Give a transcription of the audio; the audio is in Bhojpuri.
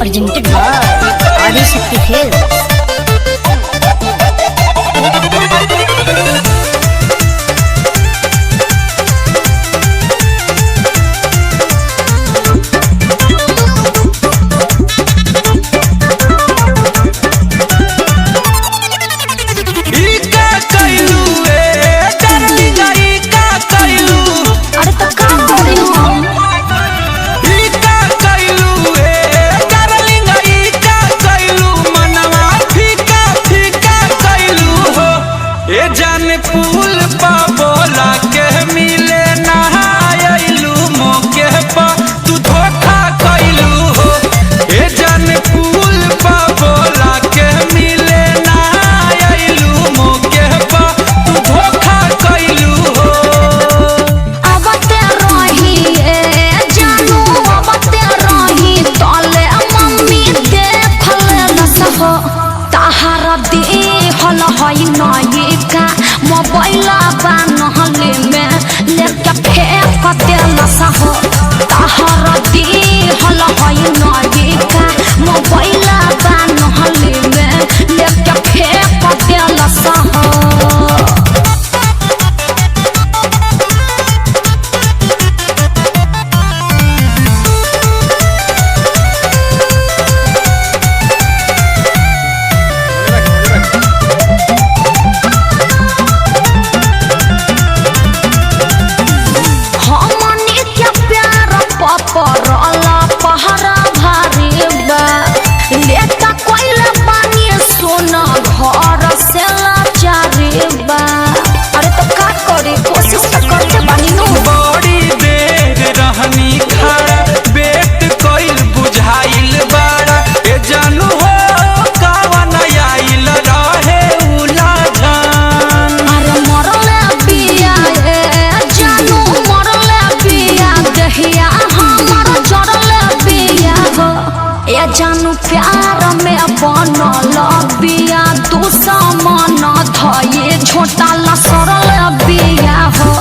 presented by Adi Shakti Films. फूल पा बोला के मिले नहायलू मौके पा तू धोखा कैलू हो। ए जान फूल पा बोला के मिले नहायलू मौके पा तू धोखा कैलू हो। अब ते रही ए जानू अब ते रही तले मम्मी देखले न सहो ताहार दे हल हई नई का मोबाइल नहले में लेके फेंक देल सहो ताहर दी हल हई नई का मोबाइल नहले में लेके फेंक देल सहो। परला पहरा भारी बा लेता कोइला पानी सोना घर से लाचारी बा। अरे तो का करे कोशिश तो करते बानी नु। बड़ी देर रहनी खड़ा बेट कोइल बुझाइल बाड़ा ए जानू हो कावन आइल रहे उलाझन। अरे मरले बिया ए जानू मरले बिया दहिया ए जानू प्यार में बनल बिया दुश्मन धये छोटा ला सरल बिया हो।